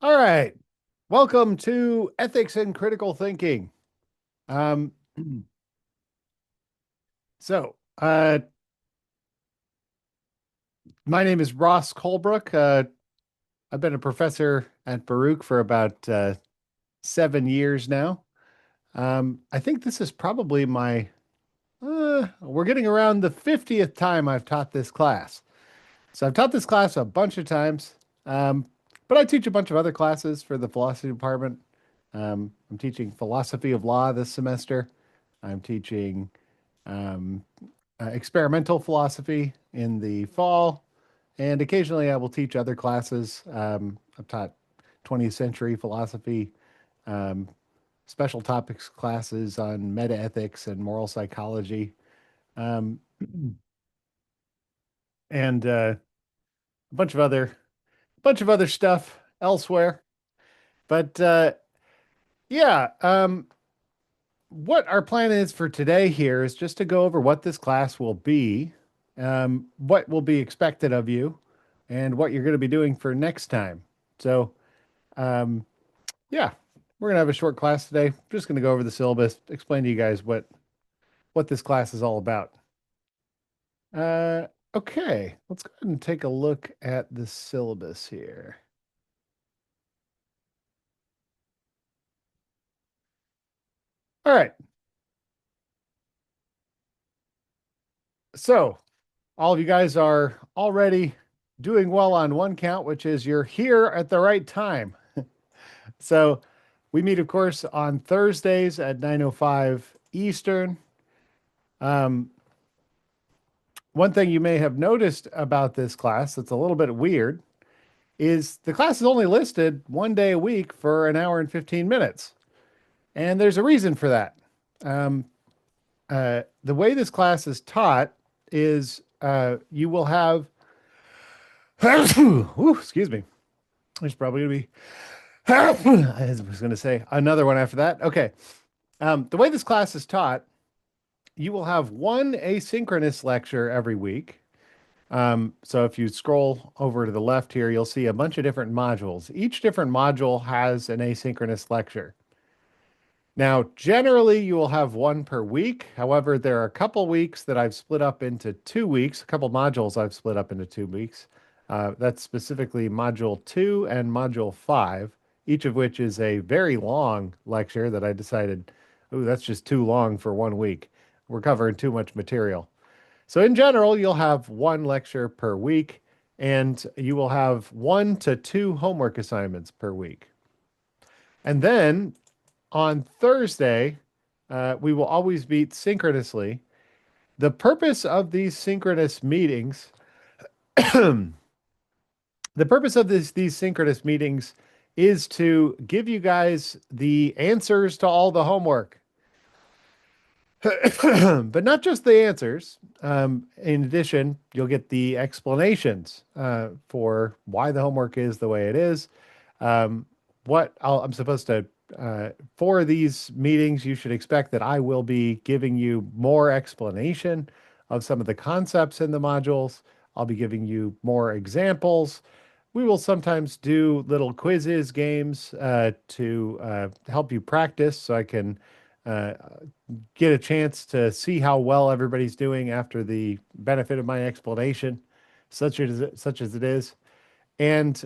All right. Welcome to Ethics and Critical Thinking. Um, so, my name is Ross Colebrook. I've been a professor at Baruch for about 7 years now. I think this is probably we're getting around the 50th time I've taught this class. So, I've taught this class a bunch of times, um, but I teach a bunch of other classes for the philosophy department. I'm teaching philosophy of law this semester. I'm teaching um, experimental philosophy in the fall, and occasionally I will teach other classes. I've taught 20th century philosophy, um, special topics classes on metaethics and moral psychology, um, and a bunch of other stuff elsewhere. But yeah, what our plan is for today here is just to go over what this class will be, what will be expected of you, and what you're going to be doing for next time. So, um, yeah, we're going to have a short class today. Just going to go over the syllabus, explain to you guys what this class is all about. Uh, okay, let's go ahead and take a look at the syllabus here. All right, so all of you guys are already doing well on one count, which is you're here at the right time. So we meet, of course, on Thursdays at 9:05 Eastern. Um, One thing you may have noticed about this class that's a little bit weird is the class is only listed one day a week for an hour and 15 minutes. And there's a reason for that. Um, the way this class is taught is you will have, ooh, excuse me, there's probably going to be, I was going to say another one after that. Okay. The way this class is taught, you will have one asynchronous lecture every week. So if you scroll over to the left here, you'll see a bunch of different modules. Each different module has an asynchronous lecture. Now, generally, you will have one per week. However, there are a couple weeks that I've split up into 2 weeks, a couple modules I've split up into 2 weeks. That's specifically Module 2 and Module 5, each of which is a very long lecture that I decided, oh, that's just too long for 1 week. We're covering too much material. So in general, you'll have one lecture per week, and you will have 1 to 2 homework assignments per week. And then on Thursday, we will always meet synchronously. The purpose of these synchronous meetings, the purpose of these synchronous meetings is to give you guys the answers to all the homework. But not just the answers. In addition, you'll get the explanations for why the homework is the way it is. Um, I'm supposed to, for these meetings, you should expect that I will be giving you more explanation of some of the concepts in the modules. I'll be giving you more examples. We will sometimes do little quizzes, games to help you practice so I can uh, get a chance to see how well everybody's doing after the benefit of my explanation, such as it is. And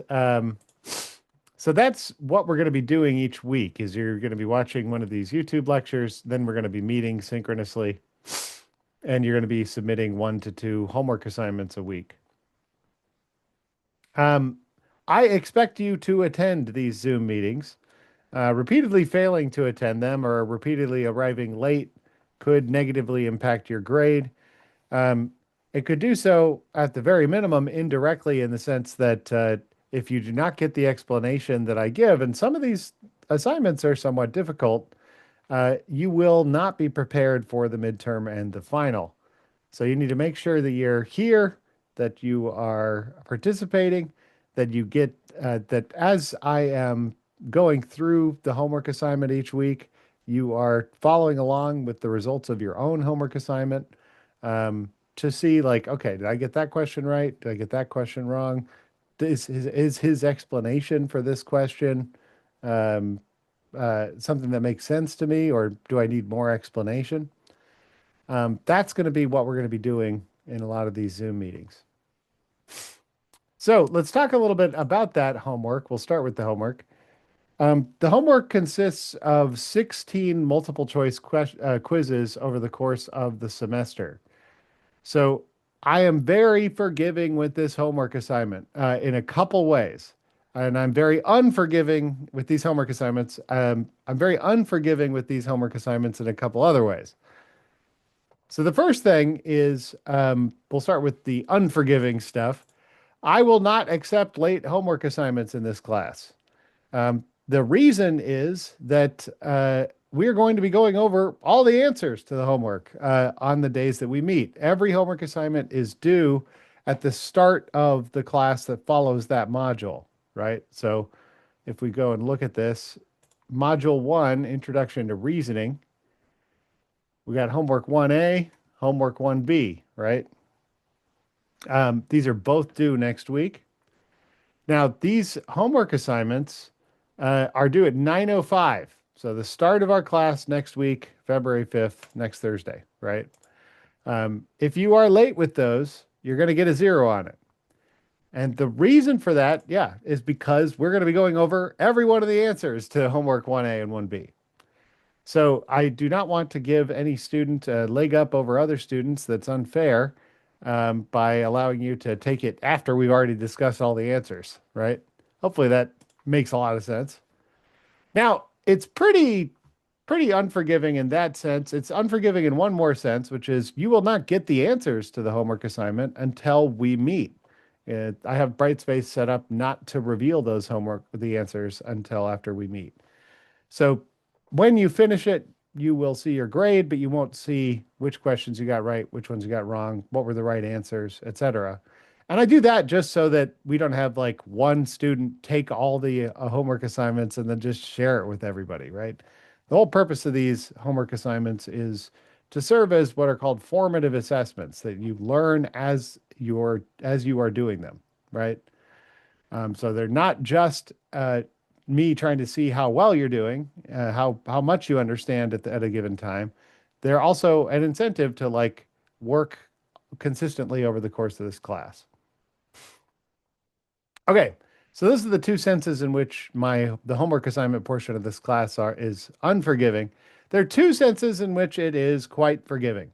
so that's what we're going to be doing each week is you're going to be watching one of these YouTube lectures, then we're going to be meeting synchronously, and you're going to be submitting 1 to 2 homework assignments a week. Um, I expect you to attend these Zoom meetings. Repeatedly failing to attend them or repeatedly arriving late could negatively impact your grade. Um, it could do so at the very minimum indirectly in the sense that if you do not get the explanation that I give, and some of these assignments are somewhat difficult, you will not be prepared for the midterm and the final. So you need to make sure that you're here, that you are participating, that you get that as I am going through the homework assignment each week, you are following along with the results of your own homework assignment to see like, okay, did I get that question right? Did I get that question wrong? is his explanation for this question um, something that makes sense to me, or do I need more explanation? That's going to be what we're going to be doing in a lot of these Zoom meetings. So let's talk a little bit about that homework. We'll start with the homework. The homework consists of 16 multiple choice quizzes over the course of the semester. So I am very forgiving with this homework assignment in a couple ways. And I'm very unforgiving with these homework assignments. I'm very unforgiving with these homework assignments in a couple other ways. So the first thing is we'll start with the unforgiving stuff. I will not accept late homework assignments in this class. The reason is that we're going to be going over all the answers to the homework on the days that we meet. Every homework assignment is due at the start of the class that follows that module, right? So if we go and look at this, Module 1, Introduction to Reasoning, we got homework 1A, homework 1B, right? These are both due next week. Now, these homework assignments are due at 9:05. So the start of our class next week, February 5th, next Thursday, right? If you are late with those, you're going to get a 0 on it. And the reason for that, yeah, is because we're going to be going over every one of the answers to homework 1A and 1B. So I do not want to give any student a leg up over other students that's unfair by allowing you to take it after we've already discussed all the answers, right? Hopefully that makes a lot of sense. Now, it's pretty unforgiving in that sense. It's unforgiving in one more sense, which is you will not get the answers to the homework assignment until we meet. I have Brightspace set up not to reveal the answers until after we meet. So when you finish it, you will see your grade, but you won't see which questions you got right, which ones you got wrong, what were the right answers, etc. And I do that just so that we don't have like one student take all the homework assignments and then just share it with everybody, right? The whole purpose of these homework assignments is to serve as what are called formative assessments that you learn as you are doing them, right? So they're not just me trying to see how well you're doing, how much you understand at a given time. They're also an incentive to like work consistently over the course of this class. Okay, so those are the two senses in which the homework assignment portion of this class is unforgiving. There are two senses in which it is quite forgiving.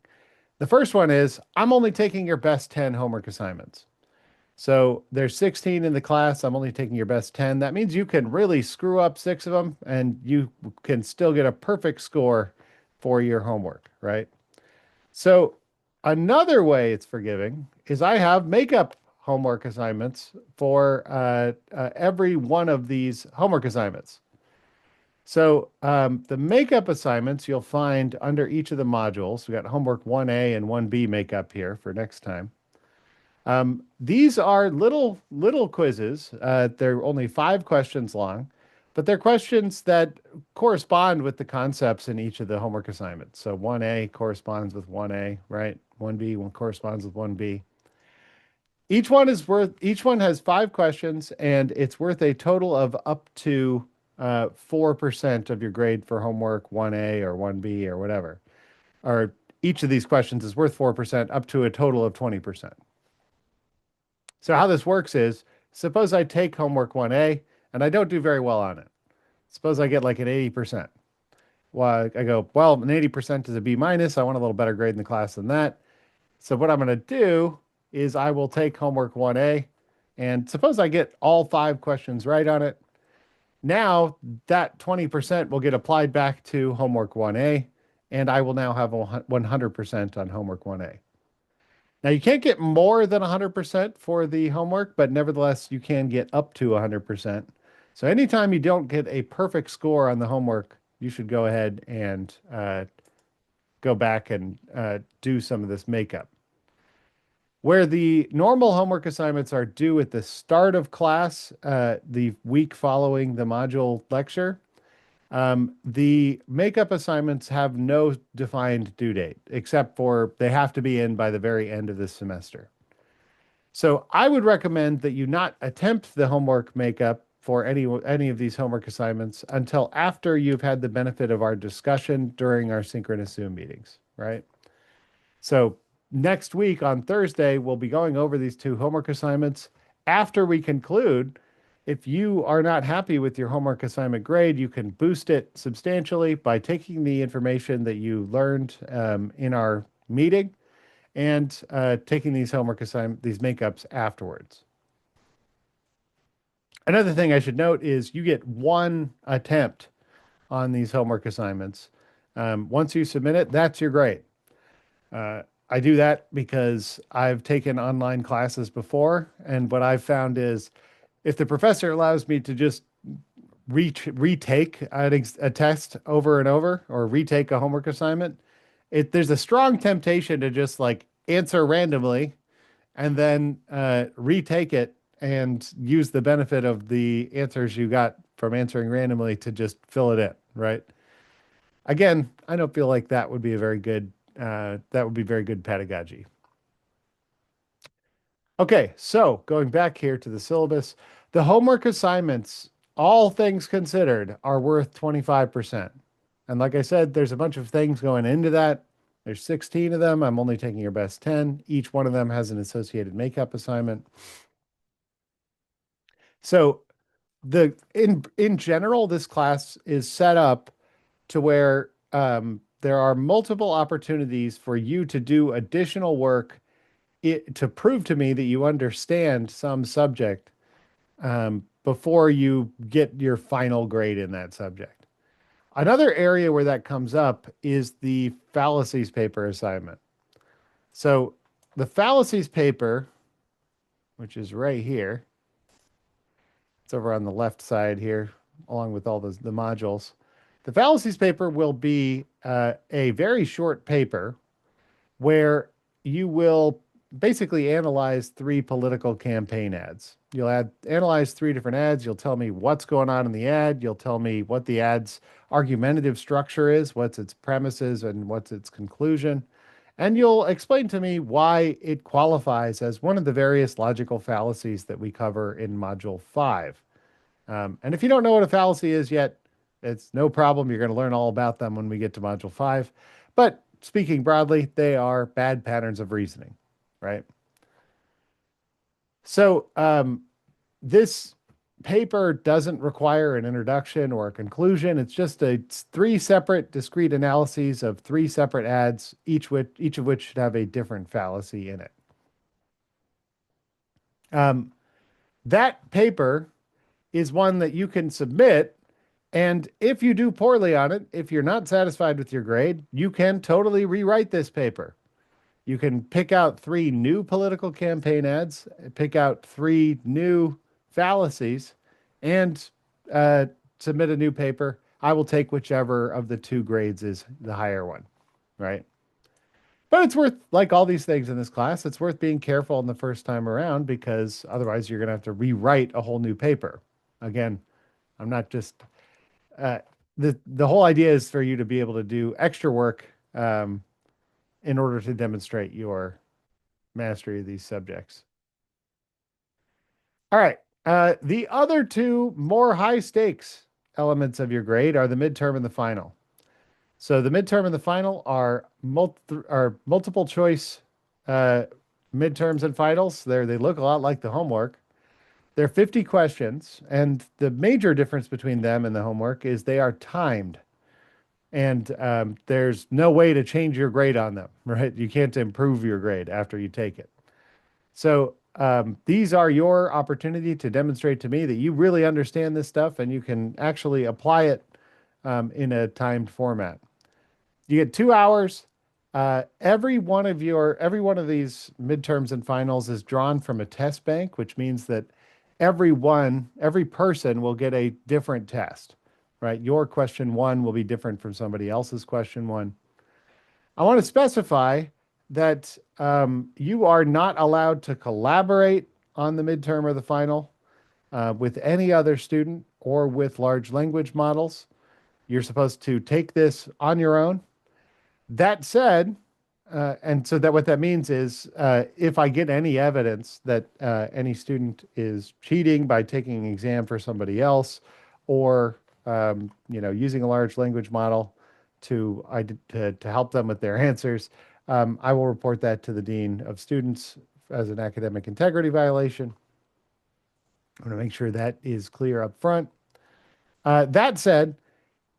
The first one is I'm only taking your best 10 homework assignments. So there's 16 in the class. I'm only taking your best 10. That means you can really screw up 6 of them and you can still get a perfect score for your homework, right? So another way it's forgiving is I have makeup homework assignments for every one of these homework assignments. So the makeup assignments you'll find under each of the modules. We got homework 1A and 1B makeup here for next time. These are little quizzes. They're only 5 questions long, but they're questions that correspond with the concepts in each of the homework assignments. So 1A corresponds with 1A, right? 1B corresponds with 1B. Each one has 5 questions, and it's worth a total of up to 4% of your grade for homework 1A or 1B or whatever. Or each of these questions is worth 4% up to a total of 20%. So how this works is, suppose I take homework 1A and I don't do very well on it. Suppose I get like an 80%. Well, I go, well, an 80% is a B minus. I want a little better grade in the class than that. So what I'm going to do is I will take homework 1A and suppose I get all 5 questions right on it. Now that 20% will get applied back to homework 1A and I will now have 100% on homework 1A. Now, you can't get more than 100% for the homework, but nevertheless, you can get up to 100%. So anytime you don't get a perfect score on the homework, you should go ahead and go back and do some of this makeup. Where the normal homework assignments are due at the start of class, the week following the module lecture, the makeup assignments have no defined due date, except for they have to be in by the very end of this semester. So I would recommend that you not attempt the homework makeup for any of these homework assignments until after you've had the benefit of our discussion during our synchronous Zoom meetings, right? So next week on Thursday, we'll be going over these two homework assignments. After we conclude, if you are not happy with your homework assignment grade, you can boost it substantially by taking the information that you learned in our meeting and taking these these makeups afterwards. Another thing I should note is you get one attempt on these homework assignments. Once you submit it, that's your grade. I do that because I've taken online classes before, and what I've found is if the professor allows me to just retake a test over and over or retake a homework assignment, there's a strong temptation to just like answer randomly and then retake it and use the benefit of the answers you got from answering randomly to just fill it in, right? Again, I don't feel like that would be very good pedagogy. Okay, so going back here to the syllabus, the homework assignments, all things considered, are worth 25%. And like I said, there's a bunch of things going into that. There's 16 of them. I'm only taking your best 10. Each one of them has an associated makeup assignment. So in general, this class is set up to where there are multiple opportunities for you to do additional work to prove to me that you understand some subject before you get your final grade in that subject. Another area where that comes up is the fallacies paper assignment. So the fallacies paper, which is right here, it's over on the left side here, along with all the modules. The fallacies paper will be a very short paper where you will basically analyze 3 political campaign ads. You'll analyze 3 different ads. You'll tell me what's going on in the ad. You'll tell me what the ad's argumentative structure is, what's its premises, and what's its conclusion. And you'll explain to me why it qualifies as one of the various logical fallacies that we cover in Module 5. And if you don't know what a fallacy is yet, it's no problem. You're going to learn all about them when we get to Module 5. But speaking broadly, they are bad patterns of reasoning, right? So this paper doesn't require an introduction or a conclusion. It's just 3 separate discrete analyses of 3 separate ads, each of which should have a different fallacy in it. That paper is one that you can submit, and if you do poorly on it, if you're not satisfied with your grade, you can totally rewrite this paper. You can pick out 3 new political campaign ads, pick out 3 new fallacies, and submit a new paper. I will take whichever of the 2 grades is the higher one, right? But it's worth, like all these things in this class, it's worth being careful on the first time around because otherwise you're going to have to rewrite a whole new paper. Again, I'm not just the whole idea is for you to be able to do extra work in order to demonstrate your mastery of these subjects. All right. The other 2 more high stakes elements of your grade are the midterm and the final. So the midterm and the final are multiple choice midterms and finals. They look a lot like the homework. They're 50 questions, and the major difference between them and the homework is they are timed. And there's no way to change your grade on them, right? You can't improve your grade after you take it. So these are your opportunity to demonstrate to me that you really understand this stuff and you can actually apply it in a timed format. You get 2 hours. Every one of these midterms and finals is drawn from a test bank, which means that every person will get a different test, right? Your question 1 will be different from somebody else's question 1. I want to specify that you are not allowed to collaborate on the midterm or the final with any other student or with large language models. You're supposed to take this on your own. That said, and so that what that means is if I get any evidence that any student is cheating by taking an exam for somebody else or using a large language model to help them with their answers, I will report that to the dean of students as an academic integrity violation. I want to make sure that is clear up front. That said,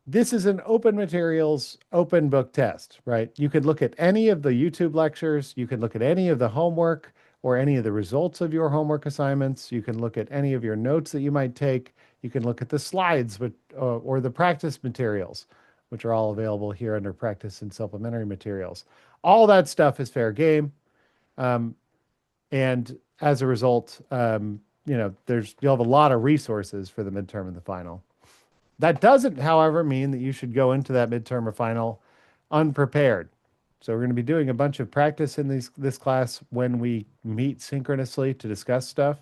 this is an open materials, open book test, right? You could look at any of the YouTube lectures. You can look at any of the homework or any of the results of your homework assignments. You can look at any of your notes that you might take. You can look at the slides or the practice materials, which are all available here under practice and supplementary materials. All that stuff is fair game. And as a result, you'll have a lot of resources for the midterm and the final. That doesn't, however, mean that you should go into that midterm or final unprepared. So we're going to be doing a bunch of practice in this class when we meet synchronously to discuss stuff.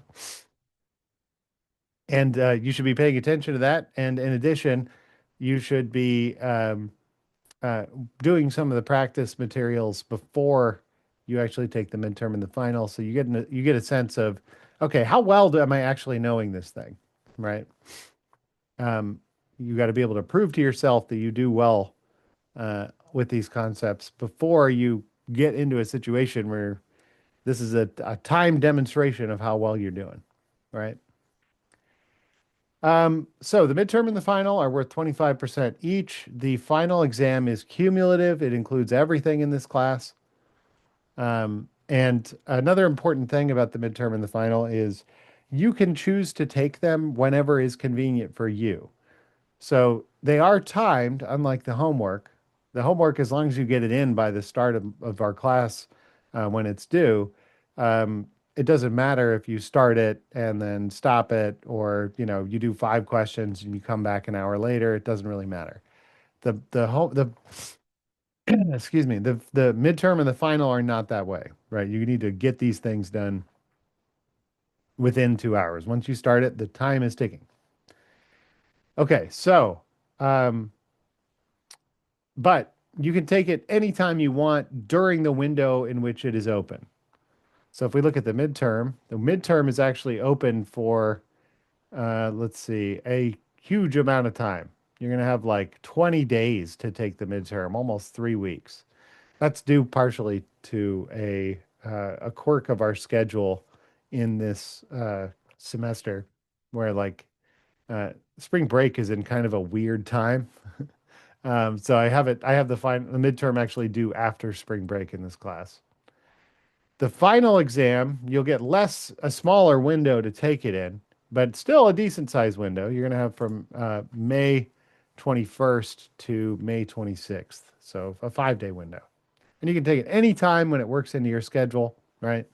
And you should be paying attention to that. And in addition, you should be doing some of the practice materials before you actually take the midterm and the final. So you get a sense of, okay, how well am I actually knowing this thing, right? You got to be able to prove to yourself that you do well with these concepts before you get into a situation where this is a time demonstration of how well you're doing, right? So the midterm and the final are worth 25% each. The final exam is cumulative. It includes everything in this class. And another important thing about the midterm and the final is you can choose to take them whenever is convenient for you. So they are timed, unlike the homework. The homework, as long as you get it in by the start of our class when it's due, it doesn't matter if you start it and then stop it, or you do 5 questions and you come back an hour later. It doesn't really matter. The excuse me, the midterm and the final are not that way, right? You need to get these things done within 2 hours. Once you start it, the time is ticking. Okay, so but you can take it anytime you want during the window in which it is open. So if we look at the midterm is actually open for, let's see, a huge amount of time. You're going to have like 20 days to take the midterm, almost 3 weeks. That's due partially to a quirk of our schedule in this semester, where spring break is in kind of a weird time. So I have the midterm actually due after spring break in this class. The final exam, you'll get a smaller window to take it in, but still a decent sized window. You're going to have from May 21st to May 26th. So a 5-day window. And you can take it anytime when it works into your schedule, right?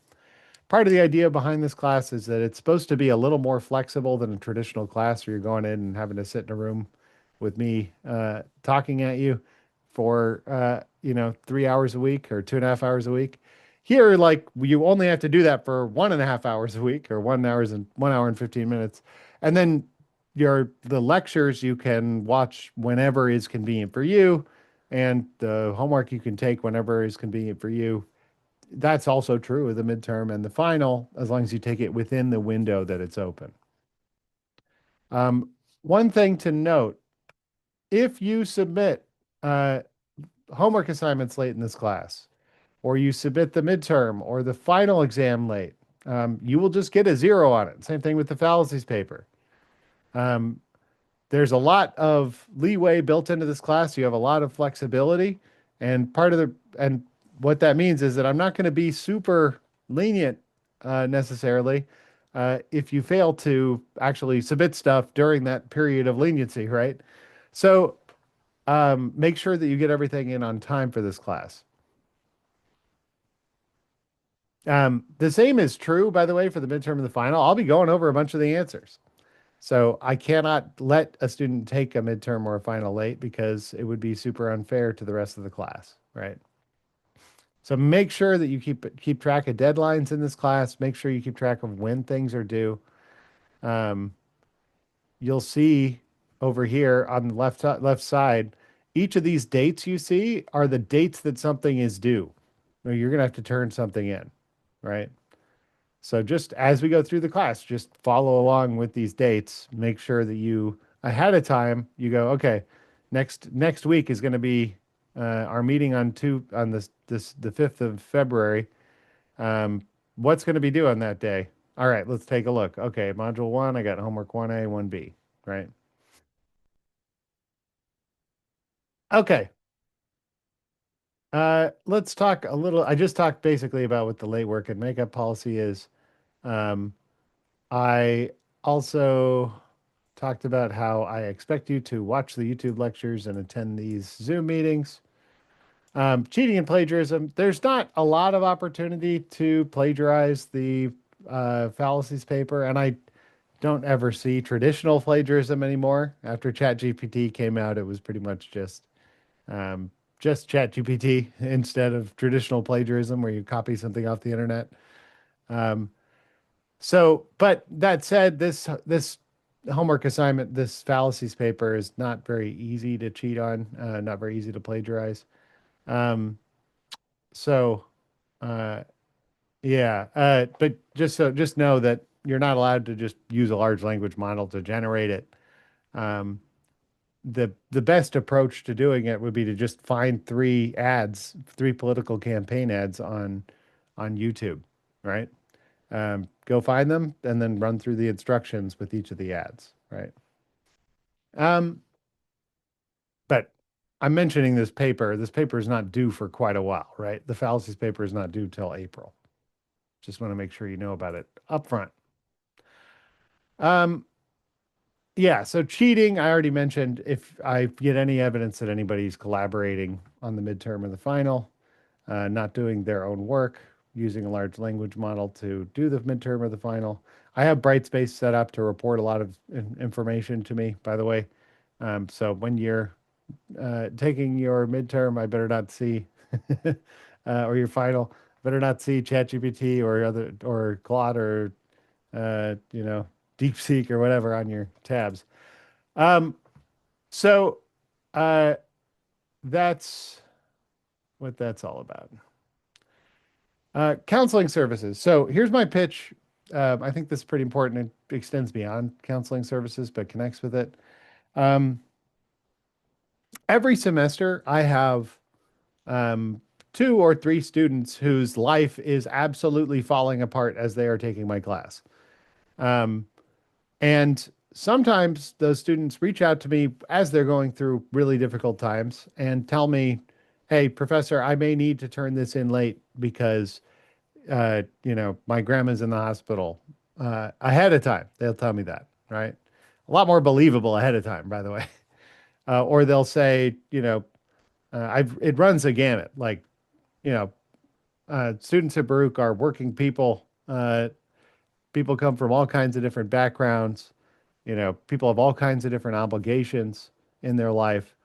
Part of the idea behind this class is that it's supposed to be a little more flexible than a traditional class where you're going in and having to sit in a room with me talking at you for 3 hours a week or 2.5 hours a week. Here, you only have to do that for 1.5 hours a week, or 1 hour and 15 minutes. And then the lectures you can watch whenever is convenient for you, and the homework you can take whenever is convenient for you. That's also true of the midterm and the final, as long as you take it within the window that it's open. One thing to note, if you submit homework assignments late in this class, or you submit the midterm or the final exam late, you will just get a 0 on it. Same thing with the fallacies paper. There's a lot of leeway built into this class. You have a lot of flexibility, and what that means is that I'm not going to be super lenient necessarily if you fail to actually submit stuff during that period of leniency, right? So make sure that you get everything in on time for this class. The same is true, by the way, for the midterm and the final. I'll be going over a bunch of the answers. So I cannot let a student take a midterm or a final late, because it would be super unfair to the rest of the class, right? So make sure that you keep track of deadlines in this class. Make sure you keep track of when things are due. You'll see over here on the left side, each of these dates you see are the dates that something is due. or you're going to have to turn something in, right? So just as we go through the class, just follow along with these dates. Make sure that you ahead of time you go, okay, next week is going to be our meeting on this the 5th of February. Um, what's going to be due on that day? All right, let's take a look. Okay, module one, I got homework 1A, 1B, right? Okay. Let's talk a little. I just talked basically about what the late work and makeup policy is. Um, I also talked about how I expect you to watch the YouTube lectures and attend these Zoom meetings. Cheating and plagiarism. There's not a lot of opportunity to plagiarize the fallacies paper, and I don't ever see traditional plagiarism anymore. After ChatGPT came out, it was pretty much um, just ChatGPT instead of traditional plagiarism where you copy something off the internet. Um, but that said, this homework assignment, this fallacies paper is not very easy to cheat on, not very easy to plagiarize. Um, so uh, yeah, but just know that you're not allowed to just use a large language model to generate it. Um, the best approach to doing it would be to just find three political campaign ads on YouTube, right? Go find them and then run through the instructions with each of the ads, right? Um, but I'm mentioning this paper. This paper is not due for quite a while, right? The fallacies paper is not due till April. Just want to make sure you know about it up front. Um, yeah, so cheating, I already mentioned if I get any evidence that anybody's collaborating on the midterm or the final, not doing their own work, using a large language model to do the midterm or the final. I have Brightspace set up to report a lot of information to me, by the way. So when you're taking your midterm, I better not see, or your final, better not see ChatGPT or other or Claude or you know DeepSeek or whatever on your tabs. Um, so uh, that's what that's all about. Counseling services. So here's my pitch. I think this is pretty important. It extends beyond counseling services, but connects with it. Um, every semester, I have um, two or three students whose life is absolutely falling apart as they are taking my class. Um, and sometimes those students reach out to me as they're going through really difficult times and tell me, "Hey, professor, I may need to turn this in late because my grandma's in the hospital ahead of time." They'll tell me that, right? A lot more believable ahead of time, by the way. Or they'll say, it runs a gamut. Like, you know, students at Baruch are working people. People come from all kinds of different backgrounds. People have all kinds of different obligations in their life.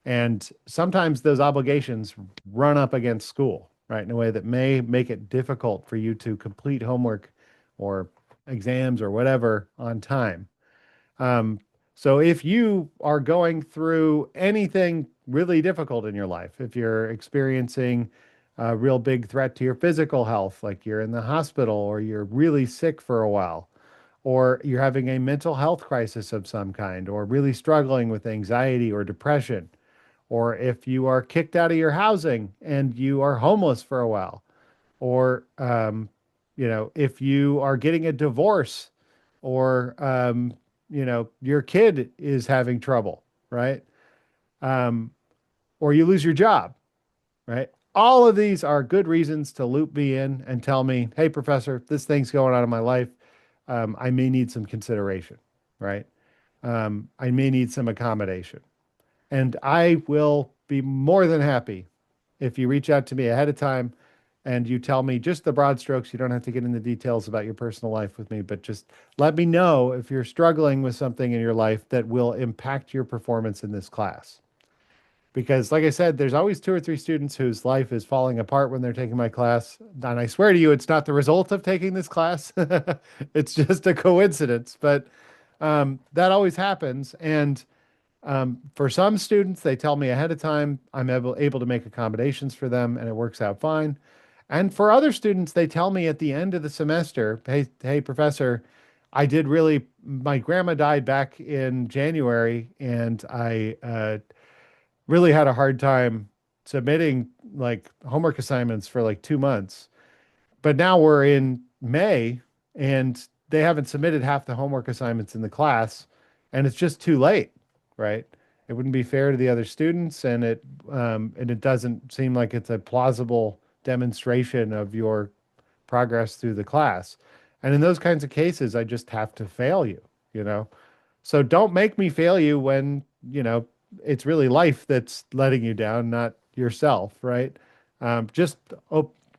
And sometimes those obligations run up against school, right, in a way that may make it difficult for you to complete homework or exams or whatever on time. Um, so if you are going through anything really difficult in your life, if you're experiencing a real big threat to your physical health, like you're in the hospital or you're really sick for a while, or you're having a mental health crisis of some kind, or really struggling with anxiety or depression, or if you are kicked out of your housing and you are homeless for a while, or if you are getting a divorce, or your kid is having trouble, right? Um, or you lose your job, right? All of these are good reasons to loop me in and tell me, "Hey, professor, this thing's going on in my life. I may need some consideration, right? I may need some accommodation." And I will be more than happy if you reach out to me ahead of time and you tell me just the broad strokes. You don't have to get into details about your personal life with me, but just let me know if you're struggling with something in your life that will impact your performance in this class. Because, like I said, there's always two or three students whose life is falling apart when they're taking my class. And I swear to you, it's not the result of taking this class. It's just a coincidence. But that always happens. And for some students, they tell me ahead of time, I'm able to make accommodations for them and it works out fine. And for other students, they tell me at the end of the semester, hey, professor, my grandma died back in January, and I really had a hard time submitting like homework assignments for like 2 months. But now we're in May and they haven't submitted half the homework assignments in the class, and it's just too late, right? It wouldn't be fair to the other students, and it doesn't seem like it's a plausible demonstration of your progress through the class. And in those kinds of cases, I just have to fail you, you know? So don't make me fail you when, it's really life that's letting you down, not yourself, right? Just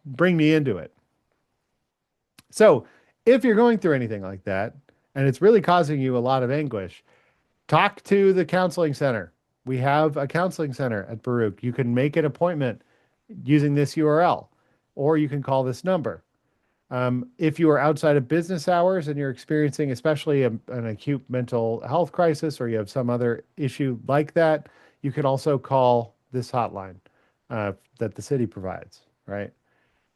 bring me into it. So if you're going through anything like that and it's really causing you a lot of anguish, talk to the counseling center. We have a counseling center at Baruch. You can make an appointment using this URL, or you can call this number. If you are outside of business hours and you're experiencing especially an acute mental health crisis, or you have some other issue like that, you can also call this hotline that the city provides, right?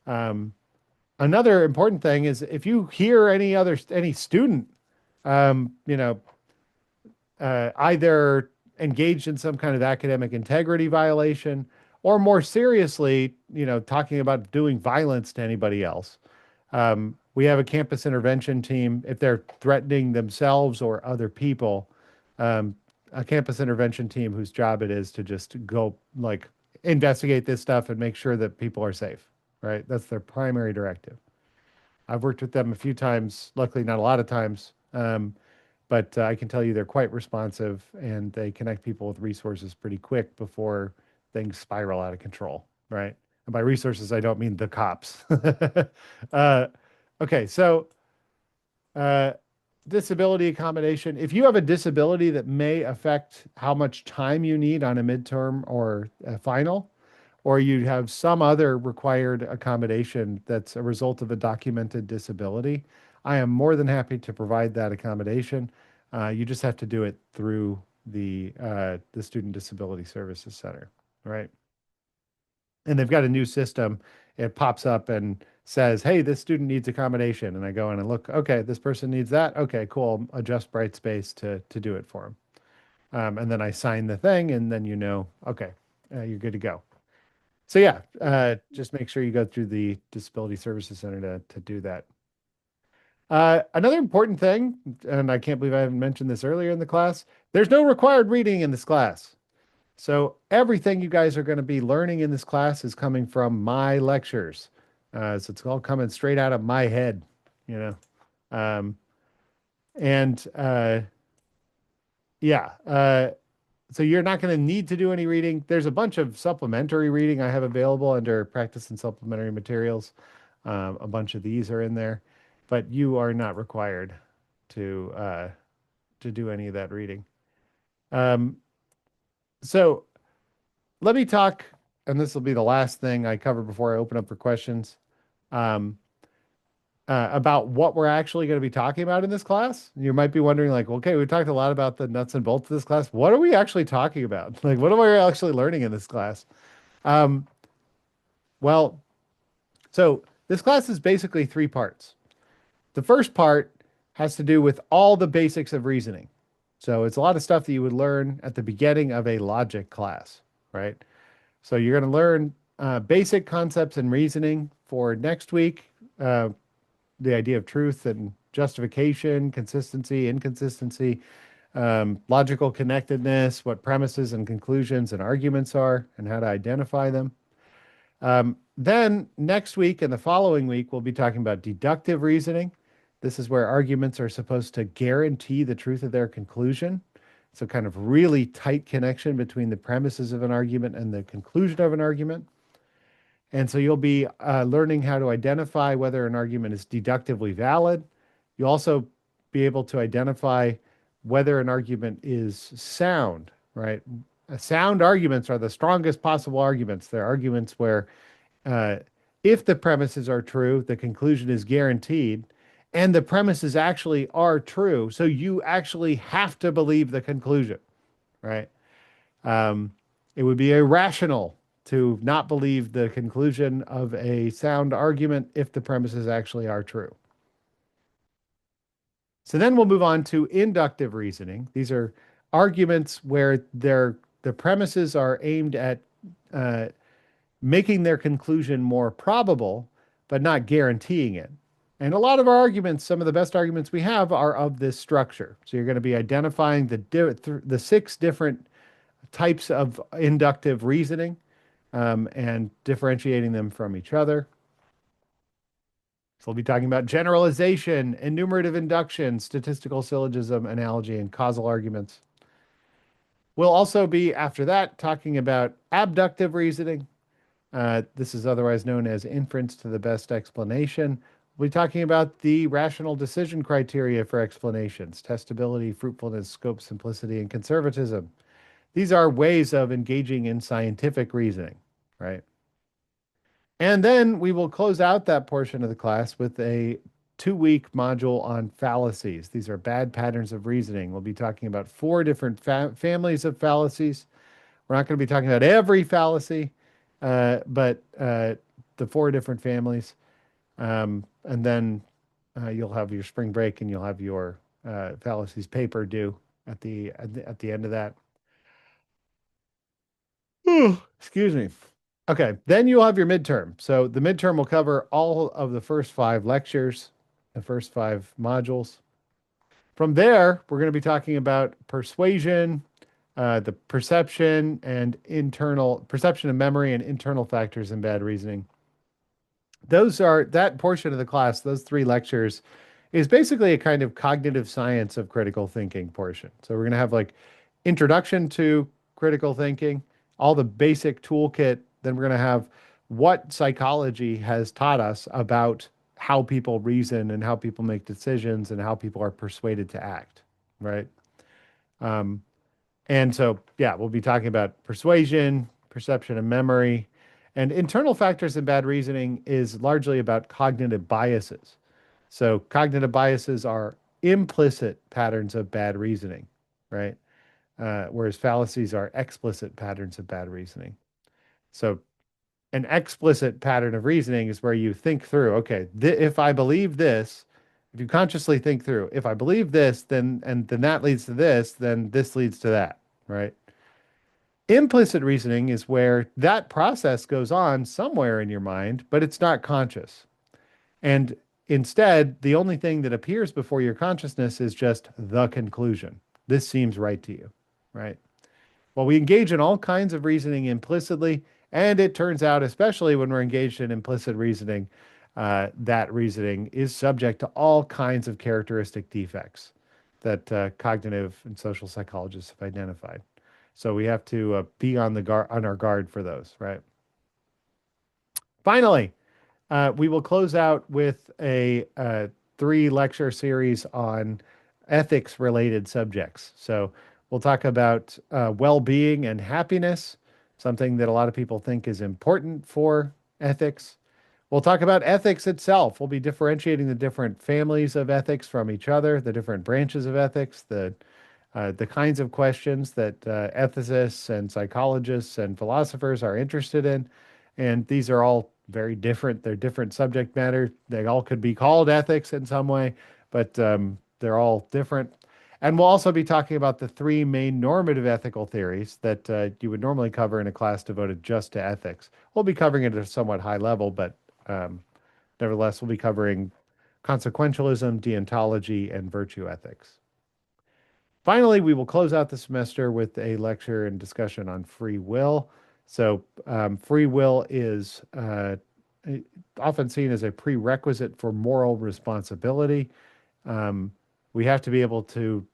Um, Another important thing is if you hear any student, um, you know, either engaged in some kind of academic integrity violation, or more seriously, talking about doing violence to anybody else. We have a campus intervention team. If they're threatening themselves or other people, um, a campus intervention team whose job it is to just go like investigate this stuff and make sure that people are safe, right? That's their primary directive. I've worked with them a few times, luckily not a lot of times, but I can tell you they're quite responsive and they connect people with resources pretty quick before things spiral out of control, right? And by resources, I don't mean the cops. uh, okay, so uh, disability accommodation. If you have a disability that may affect how much time you need on a midterm or a final, or you have some other required accommodation that's a result of a documented disability, I am more than happy to provide that accommodation. You just have to do it through the Student Disability Services Center, right? And they've got a new system. It pops up and says, "Hey, this student needs accommodation," and I go in and look. Okay, this person needs that. Okay, cool. Adjust Brightspace to do it for them, and then I sign the thing, and then okay, you're good to go. So yeah, just make sure you go through the Disability Services Center to do that. Another important thing, and I can't believe I haven't mentioned this earlier in the class, there's no required reading in this class. So everything you guys are going to be learning in this class is coming from my lectures. So it's all coming straight out of my head, you know. Um, and yeah, so you're not going to need to do any reading. There's a bunch of supplementary reading I have available under practice and supplementary materials. A bunch of these are in there, but you are not required to do any of that reading. Um, so let me talk, and this will be the last thing I cover before I open up for questions, um, about what we're actually going to be talking about in this class. You might be wondering, like, okay, we talked a lot about the nuts and bolts of this class. What are we actually talking about? Like, what am I actually learning in this class? Um, well, so this class is basically three parts. The first part has to do with all the basics of reasoning. So it's a lot of stuff that you would learn at the beginning of a logic class, right? So you're going to learn basic concepts in reasoning for next week, the idea of truth and justification, consistency, inconsistency, logical connectedness, what premises and conclusions and arguments are, and how to identify them. Then next week and the following week, we'll be talking about deductive reasoning. This is where arguments are supposed to guarantee the truth of their conclusion. So kind of really tight connection between the premises of an argument and the conclusion of an argument. And so you'll be learning how to identify whether an argument is deductively valid. You'll also be able to identify whether an argument is sound, right? Sound arguments are the strongest possible arguments. They're arguments where if the premises are true, the conclusion is guaranteed, and the premises actually are true. So you actually have to believe the conclusion, right? It would be a rational to not believe the conclusion of a sound argument if the premises actually are true. So then we'll move on to inductive reasoning. These are arguments where the premises are aimed at uh, making their conclusion more probable, but not guaranteeing it. And a lot of our arguments, some of the best arguments we have, are of this structure. So you're going to be identifying the six different types of inductive reasoning and differentiating them from each other. So we'll be talking about generalization, enumerative induction, statistical syllogism, analogy, and causal arguments. We'll also be, after that, talking about abductive reasoning. This is otherwise known as inference to the best explanation. We'll be talking about the rational decision criteria for explanations, testability, fruitfulness, scope, simplicity, and conservatism. These are ways of engaging in scientific reasoning, right? And then we will close out that portion of the class with a 2-week module on fallacies. These are bad patterns of reasoning. We'll be talking about 4 different families of fallacies. We're not going to be talking about every fallacy, but the 4 different families. And then you'll have your spring break and you'll have your fallacies paper due at the end of that. Excuse me. Okay, then you'll have your midterm. So the midterm will cover all of the first 5 lectures, the first 5 modules. From there, we're going to be talking about persuasion, the perception and memory and internal factors in bad reasoning. That portion of the class, those 3 lectures, is basically a kind of cognitive science of critical thinking portion. So we're going to have like introduction to critical thinking, all the basic toolkit. Then we're going to have what psychology has taught us about how people reason and how people make decisions and how people are persuaded to act, right? And so, yeah, we'll be talking about persuasion, perception, and memory. And internal factors in bad reasoning is largely about cognitive biases. So cognitive biases are implicit patterns of bad reasoning, right? Whereas fallacies are explicit patterns of bad reasoning. So an explicit pattern of reasoning is where you think through, okay, if I believe this, if you consciously think through, if I believe this, then that leads to this, then this leads to that, right? Implicit reasoning is where that process goes on somewhere in your mind, but it's not conscious. And instead, the only thing that appears before your consciousness is just the conclusion. This seems right to you, right? Well, we engage in all kinds of reasoning implicitly, and it turns out, especially when we're engaged in implicit reasoning, that reasoning is subject to all kinds of characteristic defects that cognitive and social psychologists have identified. So we have to be on our guard for those, right? Finally, we will close out with a 3-lecture series on ethics-related subjects. So we'll talk about well-being and happiness, something that a lot of people think is important for ethics. We'll talk about ethics itself. We'll be differentiating the different families of ethics from each other, the different branches of ethics, the kinds of questions that ethicists and psychologists and philosophers are interested in. And these are all very different. They're different subject matter. They all could be called ethics in some way, but they're all different. And we'll also be talking about the 3 main normative ethical theories that you would normally cover in a class devoted just to ethics. We'll be covering it at a somewhat high level, but nevertheless, we'll be covering consequentialism, deontology, and virtue ethics. Finally, we will close out the semester with a lecture and discussion on free will. So free will is often seen as a prerequisite for moral responsibility. We have to be able to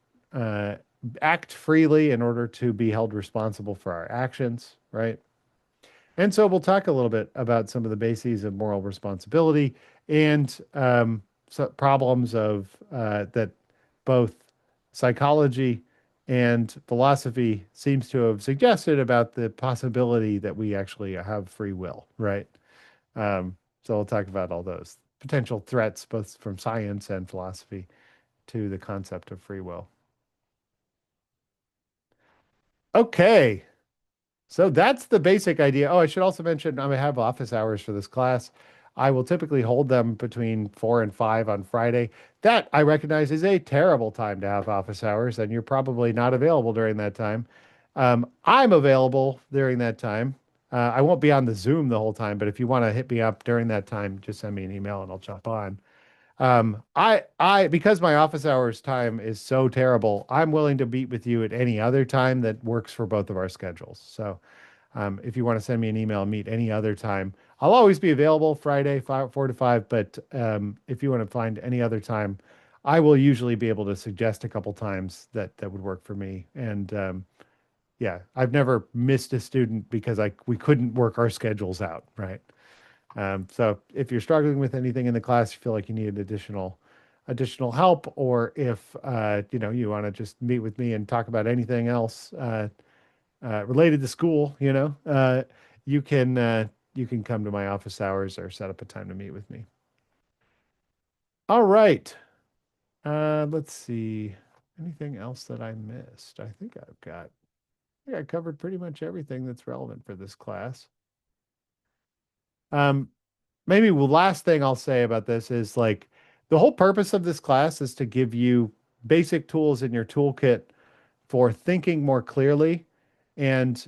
act freely in order to be held responsible for our actions, right? And so we'll talk a little bit about some of the bases of moral responsibility and problems of that both psychology and philosophy seems to have suggested about the possibility that we actually have free will, right? So we'll talk about all those potential threats, both from science and philosophy, to the concept of free will. Okay. So that's the basic idea. Oh, I should also mention I have office hours for this class. I will typically hold them between 4 and 5 on Friday. That I recognize is a terrible time to have office hours, and you're probably not available during that time. I'm available during that time. I won't be on the Zoom the whole time, but if you want to hit me up during that time, just send me an email and I'll jump on. Because my office hours time is so terrible, I'm willing to meet with you at any other time that works for both of our schedules. So, if you want to send me an email, meet any other time. I'll always be available Friday, 4 to 5. But if you want to find any other time, I will usually be able to suggest a couple times that would work for me. And yeah, I've never missed a student because we couldn't work our schedules out, right? So if you're struggling with anything in the class, you feel like you need additional help, or if you want to just meet with me and talk about anything else related to school, you can you can come to my office hours or set up a time to meet with me. All right. Let's see. Anything else that I missed? I think I covered pretty much everything that's relevant for this class. Um, Maybe the last thing I'll say about this is like the whole purpose of this class is to give you basic tools in your toolkit for thinking more clearly and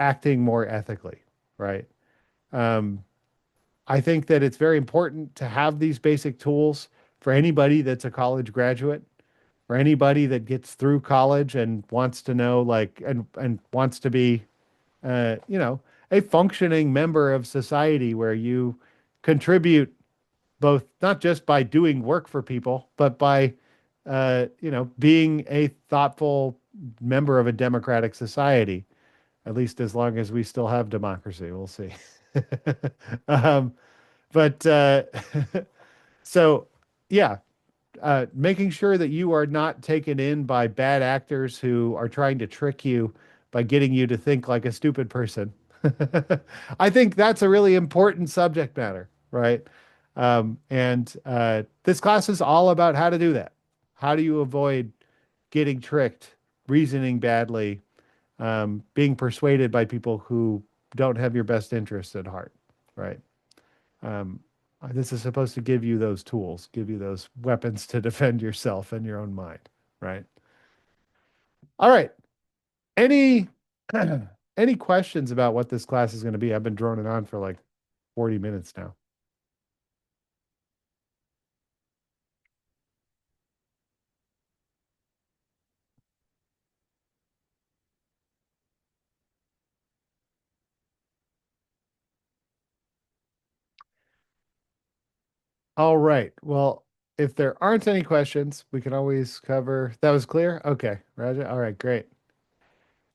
acting more ethically, right? Um, I think that it's very important to have these basic tools for anybody that's a college graduate, for anybody that gets through college and wants to know like and wants to be you know, a functioning member of society where you contribute both not just by doing work for people, but by being a thoughtful member of a democratic society, at least as long as we still have democracy. We'll see. um, but so, yeah, making sure that you are not taken in by bad actors who are trying to trick you by getting you to think like a stupid person. I think that's a really important subject matter, right? And this class is all about how to do that. How do you avoid getting tricked, reasoning badly, being persuaded by people who don't have your best interests at heart, right? Um, this is supposed to give you those tools, give you those weapons to defend yourself and your own mind, right? All right. Any any questions about what this class is going to be? I've been droning on for like 40 minutes now. All right. Well, if there aren't any questions, we can always cover. That was clear? Okay, Roger. All right, great.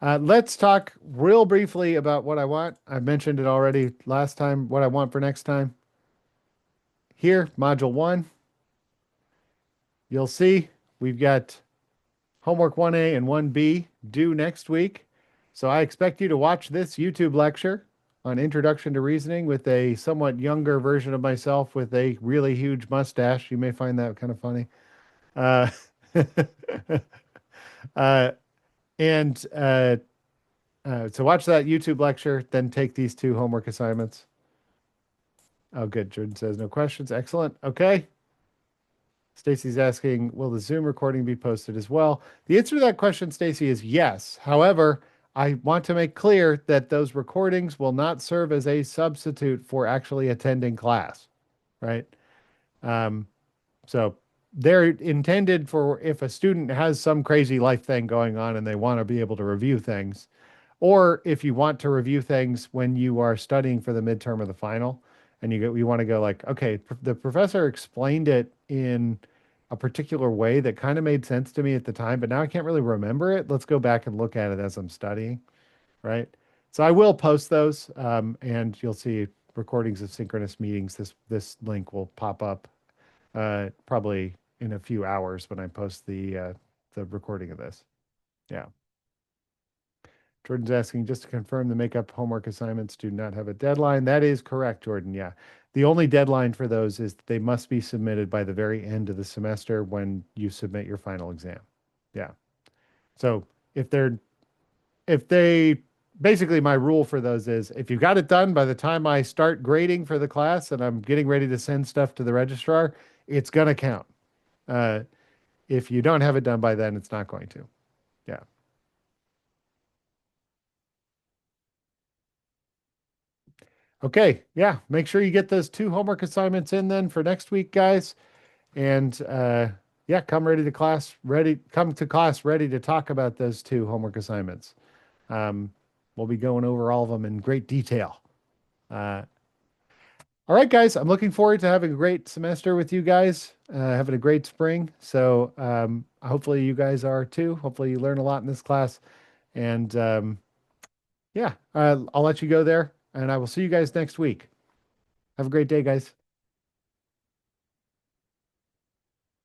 Let's talk real briefly about what I want. I mentioned it already last time, what I want for next time. Here, module one, you'll see we've got homework 1A and 1B due next week. So I expect you to watch this YouTube lecture on Introduction to Reasoning with a somewhat younger version of myself with a really huge mustache. You may find that kind of funny. Uh, uh, and so watch that YouTube lecture, then take these two homework assignments. Oh, good. Jordan says no questions. Excellent. Okay. Stacy's asking, will the Zoom recording be posted as well? The answer to that question, Stacy, is yes. However, I want to make clear that those recordings will not serve as a substitute for actually attending class, right? Um, so they're intended for if a student has some crazy life thing going on and they want to be able to review things, or if you want to review things when you are studying for the midterm or the final, and you want to go like, okay, the professor explained it in a particular way that kind of made sense to me at the time, but now I can't really remember it. Let's go back and look at it as I'm studying, right? So I will post those, and you'll see recordings of synchronous meetings. This link will pop up probably in a few hours when I post the recording of this. Yeah. Jordan's asking just to confirm the makeup homework assignments do not have a deadline. That is correct, Jordan. Yeah. The only deadline for those is they must be submitted by the very end of the semester when you submit your final exam. Yeah. So if they basically my rule for those is if you've got it done by the time I start grading for the class and I'm getting ready to send stuff to the registrar, it's going to count. Uh, if you don't have it done by then, it's not going to. Yeah. Okay. Yeah. Make sure you get those 2 homework assignments in then for next week, guys. And yeah, come to class ready to talk about those 2 homework assignments. Um, we'll be going over all of them in great detail. Uh, all right, guys, I'm looking forward to having a great semester with you guys, having a great spring. So hopefully you guys are too. Hopefully you learn a lot in this class. And yeah, I'll let you go there, and I will see you guys next week. Have a great day, guys.